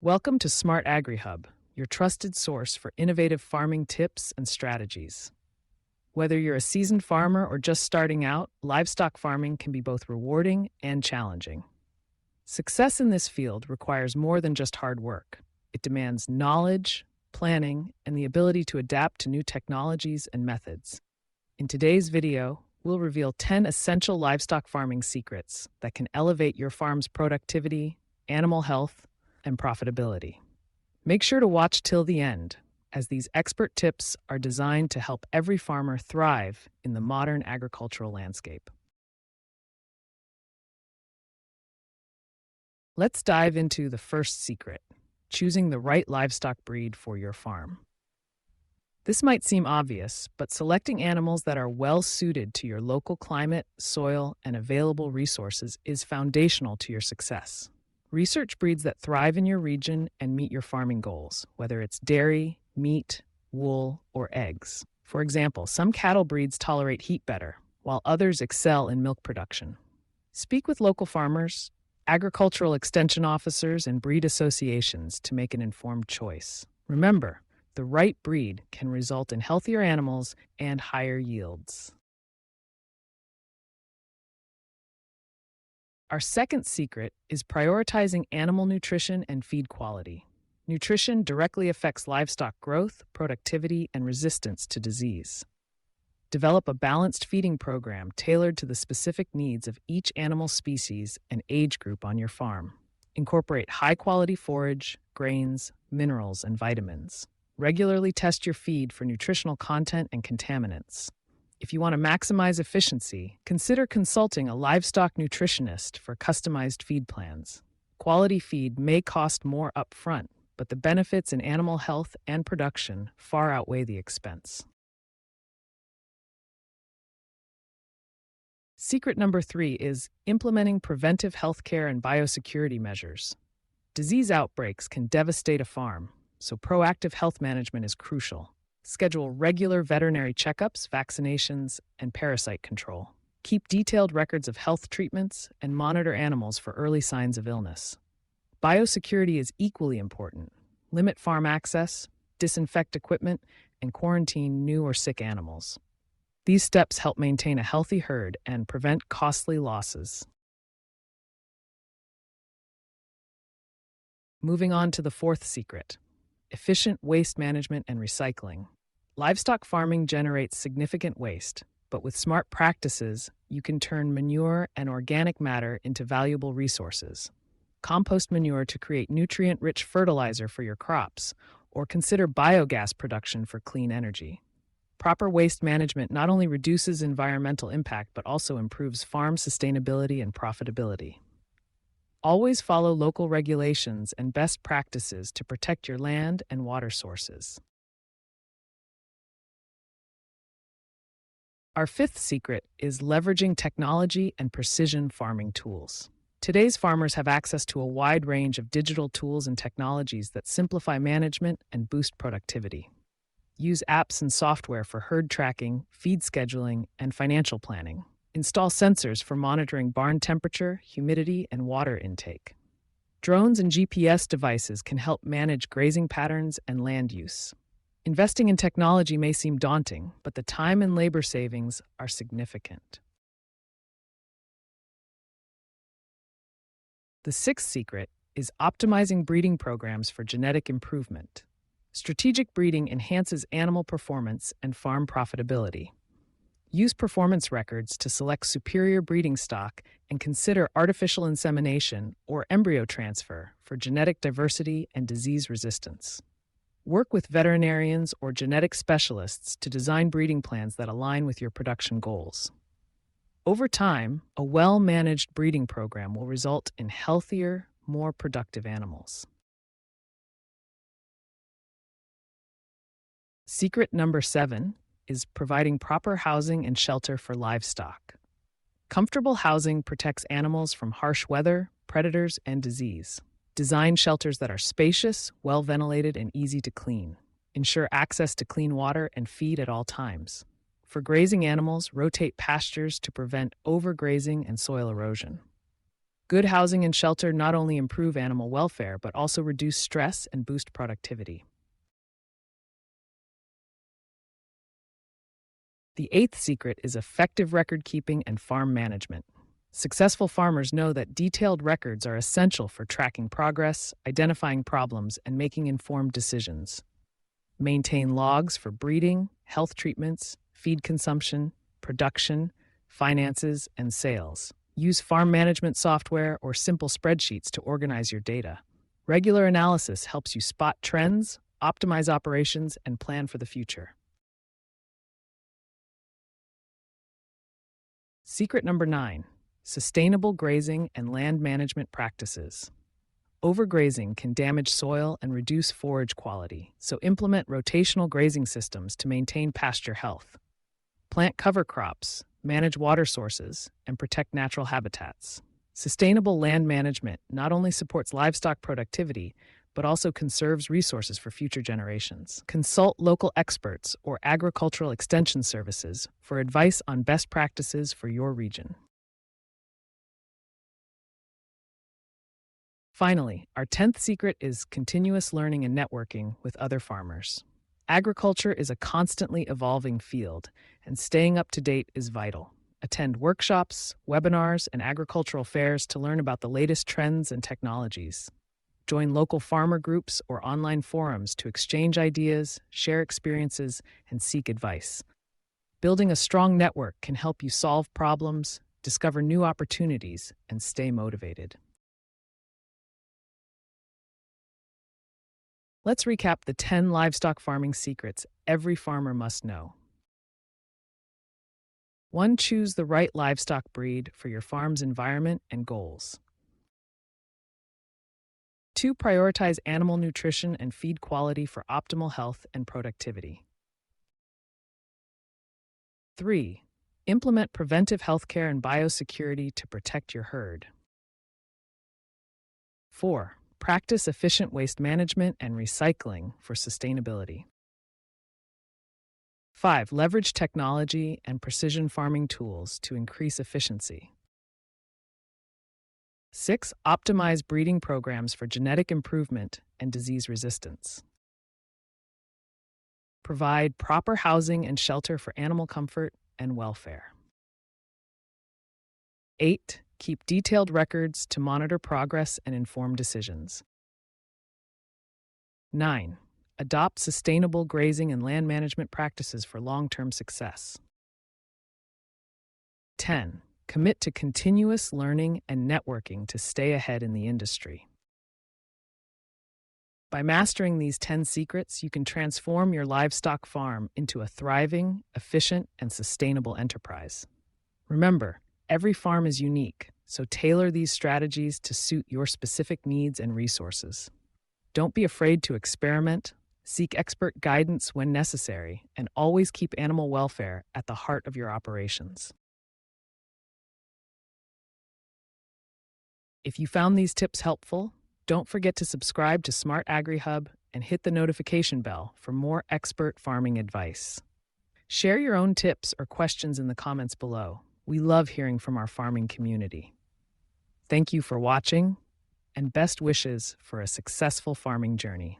Welcome to Smart Agri Hub, your trusted source for innovative farming tips and strategies. Whether you're a seasoned farmer or just starting out, livestock farming can be both rewarding and challenging. Success in this field requires more than just hard work. It demands knowledge, planning, and the ability to adapt to new technologies and methods. In today's video, we'll reveal 10 essential livestock farming secrets that can elevate your farm's productivity, animal health, and profitability. Make sure to watch till the end, as these expert tips are designed to help every farmer thrive in the modern agricultural landscape. Let's dive into the first secret: choosing the right livestock breed for your farm. This might seem obvious, but selecting animals that are well suited to your local climate, soil, and available resources is foundational to your success. Research breeds that thrive in your region and meet your farming goals, whether it's dairy, meat, wool, or eggs. For example, some cattle breeds tolerate heat better, while others excel in milk production. Speak with local farmers, agricultural extension officers, and breed associations to make an informed choice. Remember, the right breed can result in healthier animals and higher yields. Our second secret is prioritizing animal nutrition and feed quality. Nutrition directly affects livestock growth, productivity, and resistance to disease. Develop a balanced feeding program tailored to the specific needs of each animal species and age group on your farm. Incorporate high-quality forage, grains, minerals, and vitamins. Regularly test your feed for nutritional content and contaminants. If you want to maximize efficiency, consider consulting a livestock nutritionist for customized feed plans. Quality feed may cost more upfront, but the benefits in animal health and production far outweigh the expense. Secret number 3 is implementing preventive healthcare and biosecurity measures. Disease outbreaks can devastate a farm, so proactive health management is crucial. Schedule regular veterinary checkups, vaccinations, and parasite control. Keep detailed records of health treatments and monitor animals for early signs of illness. Biosecurity is equally important. Limit farm access, disinfect equipment, and quarantine new or sick animals. These steps help maintain a healthy herd and prevent costly losses. Moving on to the fourth secret: efficient waste management and recycling. Livestock farming generates significant waste, but with smart practices, you can turn manure and organic matter into valuable resources. Compost manure to create nutrient-rich fertilizer for your crops, or consider biogas production for clean energy. Proper waste management not only reduces environmental impact but also improves farm sustainability and profitability. Always follow local regulations and best practices to protect your land and water sources. Our fifth secret is leveraging technology and precision farming tools. Today's farmers have access to a wide range of digital tools and technologies that simplify management and boost productivity. Use apps and software for herd tracking, feed scheduling, and financial planning. Install sensors for monitoring barn temperature, humidity, and water intake. Drones and GPS devices can help manage grazing patterns and land use. Investing in technology may seem daunting, but the time and labor savings are significant. The sixth secret is optimizing breeding programs for genetic improvement. Strategic breeding enhances animal performance and farm profitability. Use performance records to select superior breeding stock and consider artificial insemination or embryo transfer for genetic diversity and disease resistance. Work with veterinarians or genetic specialists to design breeding plans that align with your production goals. Over time, a well-managed breeding program will result in healthier, more productive animals. Secret number 7 is providing proper housing and shelter for livestock. Comfortable housing protects animals from harsh weather, predators, and disease. Design shelters that are spacious, well-ventilated, and easy to clean. Ensure access to clean water and feed at all times. For grazing animals, rotate pastures to prevent overgrazing and soil erosion. Good housing and shelter not only improve animal welfare, but also reduce stress and boost productivity. The eighth secret is effective record keeping and farm management. Successful farmers know that detailed records are essential for tracking progress, identifying problems, and making informed decisions. Maintain logs for breeding, health treatments, feed consumption, production, finances, and sales. Use farm management software or simple spreadsheets to organize your data. Regular analysis helps you spot trends, optimize operations, and plan for the future. Secret number 9: sustainable grazing and land management practices. Overgrazing can damage soil and reduce forage quality, so implement rotational grazing systems to maintain pasture health. Plant cover crops, manage water sources, and protect natural habitats. Sustainable land management not only supports livestock productivity, but also conserves resources for future generations. Consult local experts or agricultural extension services for advice on best practices for your region. Finally, our 10th secret is continuous learning and networking with other farmers. Agriculture is a constantly evolving field, and staying up to date is vital. Attend workshops, webinars, and agricultural fairs to learn about the latest trends and technologies. Join local farmer groups or online forums to exchange ideas, share experiences, and seek advice. Building a strong network can help you solve problems, discover new opportunities, and stay motivated. Let's recap the 10 livestock farming secrets every farmer must know. 1. Choose the right livestock breed for your farm's environment and goals. 2. Prioritize animal nutrition and feed quality for optimal health and productivity. 3. Implement preventive healthcare and biosecurity to protect your herd. 4. Practice efficient waste management and recycling for sustainability. 5. Leverage technology and precision farming tools to increase efficiency. 6. Optimize breeding programs for genetic improvement and disease resistance. Provide proper housing and shelter for animal comfort and welfare. 8. Keep detailed records to monitor progress and inform decisions. 9. Adopt sustainable grazing and land management practices for long-term success. 10. Commit to continuous learning and networking to stay ahead in the industry. By mastering these 10 secrets, you can transform your livestock farm into a thriving, efficient, and sustainable enterprise. Remember, every farm is unique, so tailor these strategies to suit your specific needs and resources. Don't be afraid to experiment, seek expert guidance when necessary, and always keep animal welfare at the heart of your operations. If you found these tips helpful, don't forget to subscribe to Smart Agri Hub and hit the notification bell for more expert farming advice. Share your own tips or questions in the comments below. We love hearing from our farming community. Thank you for watching, and best wishes for a successful farming journey.